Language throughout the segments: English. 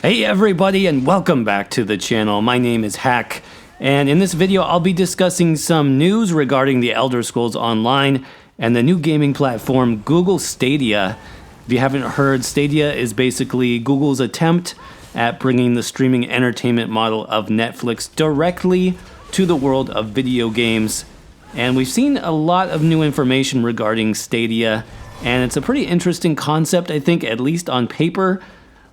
Hey everybody, and welcome back to the channel. My name is Hack, and in this video I'll be discussing some news regarding the Elder Scrolls Online and the new gaming platform Google Stadia. If you haven't heard, Stadia is basically Google's attempt at bringing the streaming entertainment model of Netflix directly to the world of video games. And we've seen a lot of new information regarding Stadia, and it's a pretty interesting concept, I think, at least on paper.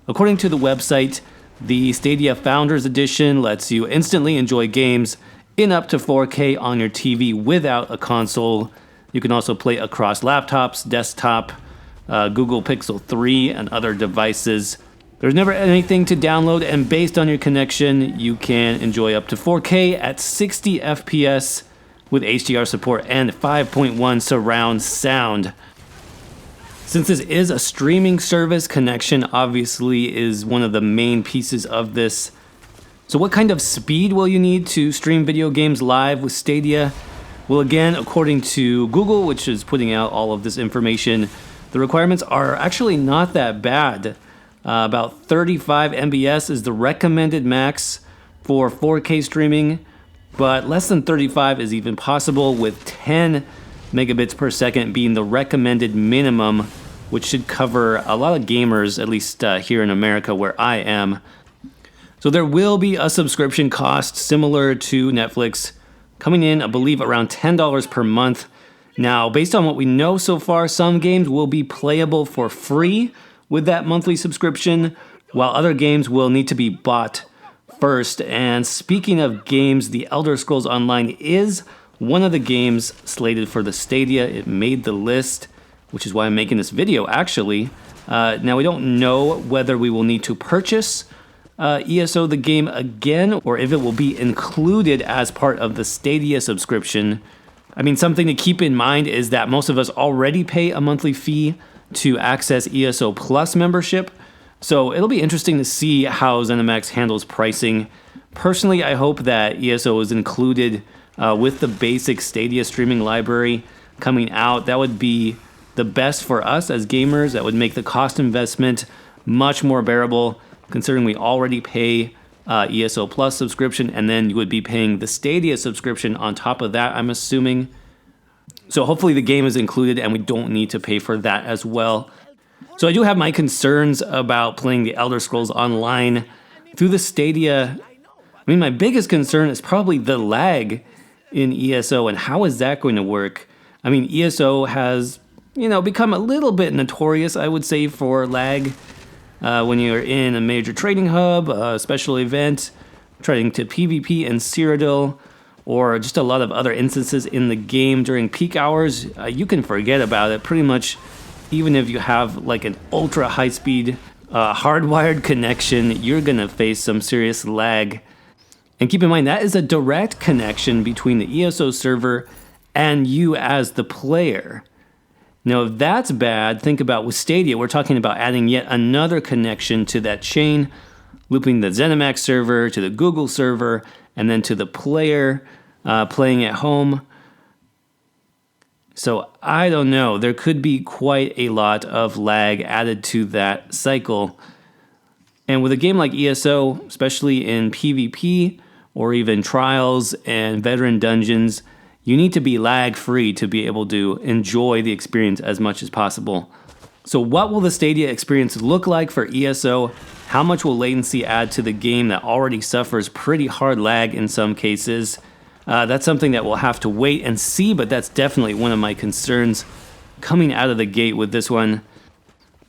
According to the website, the Stadia Founders Edition lets you instantly enjoy games in up to 4K on your TV without a console. You can also play across laptops, desktop, Google Pixel 3, and other devices. There's never anything to download, and based on your connection, you can enjoy up to 4K at 60 FPS with HDR support and 5.1 surround sound. Since this is a streaming service, connection obviously is one of the main pieces of this. So what kind of speed will you need to stream video games live with Stadia? Well, again, according to Google, which is putting out all of this information, the requirements are actually not that bad. About 35 MBS is the recommended max for 4K streaming, but less than 35 is even possible, with 10 megabits per second being the recommended minimum, which should cover a lot of gamers, at least here in America where I am. So there will be a subscription cost similar to Netflix, coming in, I believe, around $10 per month. Now, based on what we know so far, some games will be playable for free with that monthly subscription, while other games will need to be bought first. And speaking of games, the Elder Scrolls Online is one of the games slated for the Stadia. It made the list, which is why I'm making this video, actually. Now, we don't know whether we will need to purchase ESO the game again, or if it will be included as part of the Stadia subscription. I mean, something to keep in mind is that most of us already pay a monthly fee to access ESO Plus membership, so it'll be interesting to see how ZeniMax handles pricing. Personally, I hope that ESO is included with the basic Stadia streaming library coming out. That would be the best for us as gamers. That would make the cost investment much more bearable, considering we already pay ESO Plus subscription, and then you would be paying the Stadia subscription on top of that, I'm assuming. So hopefully the game is included and we don't need to pay for that as well. So I do have my concerns about playing the Elder Scrolls Online through the Stadia. I mean, my biggest concern is probably the lag in ESO, and how is that going to work? I mean, ESO has, become a little bit notorious, I would say, for lag when you're in a major trading hub, a special event, trading to PvP and Cyrodiil, or just a lot of other instances in the game during peak hours. You can forget about it pretty much. Even if you have like an ultra high speed hardwired connection, you're gonna face some serious lag. And keep in mind, that is a direct connection between the ESO server and you as the player. Now, if that's bad, think about with Stadia, we're talking about adding yet another connection to that chain, looping the ZeniMax server to the Google server, and then to the player playing at home. So I don't know, there could be quite a lot of lag added to that cycle. And with a game like ESO, especially in PvP or even trials and veteran dungeons, you need to be lag-free to be able to enjoy the experience as much as possible. So what will the Stadia experience look like for ESO? How much will latency add to the game that already suffers pretty hard lag in some cases? That's something that we'll have to wait and see, but that's definitely one of my concerns coming out of the gate with this one.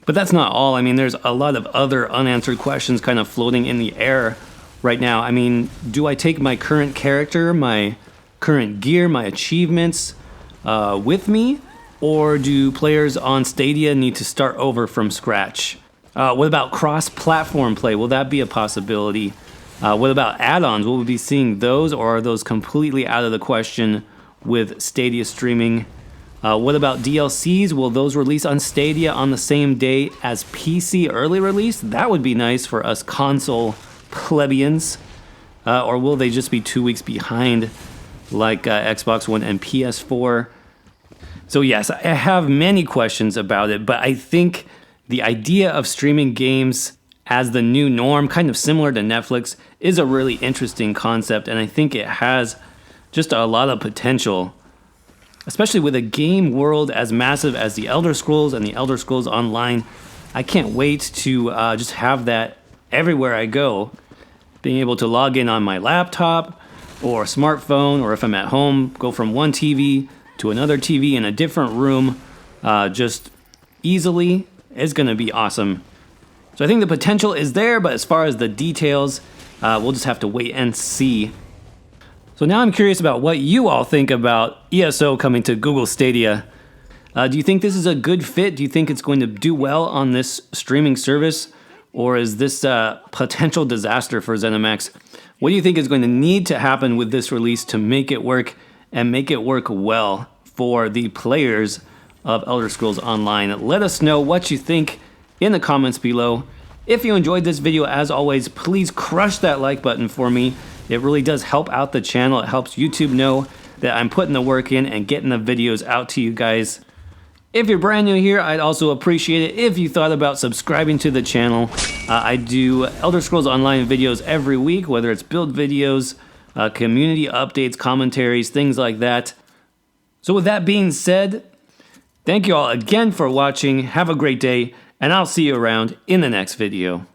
But that's not all. I mean, there's a lot of other unanswered questions kind of floating in the air right now. I mean, do I take my current character, my current gear, my achievements with me? Or do players on Stadia need to start over from scratch? What about cross-platform play? Will that be a possibility? What about add-ons? Will we be seeing those, or are those completely out of the question with Stadia streaming? What about DLCs? Will those release on Stadia on the same day as PC early release? That would be nice for us console plebeians. Or will they just be 2 weeks behind like Xbox One and PS4? So yes, I have many questions about it, but I think the idea of streaming games as the new norm, kind of similar to Netflix, is a really interesting concept, and I think it has just a lot of potential, especially with a game world as massive as the Elder Scrolls and the Elder Scrolls Online. I can't wait to just have that everywhere I go, being able to log in on my laptop or smartphone, or if I'm at home, go from one TV to another TV in a different room just easily. Is going to be awesome. So I think the potential is there, but as far as the details, we'll just have to wait and see. So now I'm curious about what you all think about ESO coming to Google Stadia. Do you think this is a good fit? Do you think it's going to do well on this streaming service? Or is this a potential disaster for ZeniMax? What do you think is going to need to happen with this release to make it work, and make it work well for the players of Elder Scrolls Online? Let us know what you think in the comments below. If you enjoyed this video, as always, please crush that like button for me. It really does help out the channel. It helps YouTube know that I'm putting the work in and getting the videos out to you guys. If you're brand new here, I'd also appreciate it if you thought about subscribing to the channel. I do Elder Scrolls Online videos every week, whether it's build videos, community updates, commentaries, things like that. So with that being said, thank you all again for watching. Have a great day, and I'll see you around in the next video.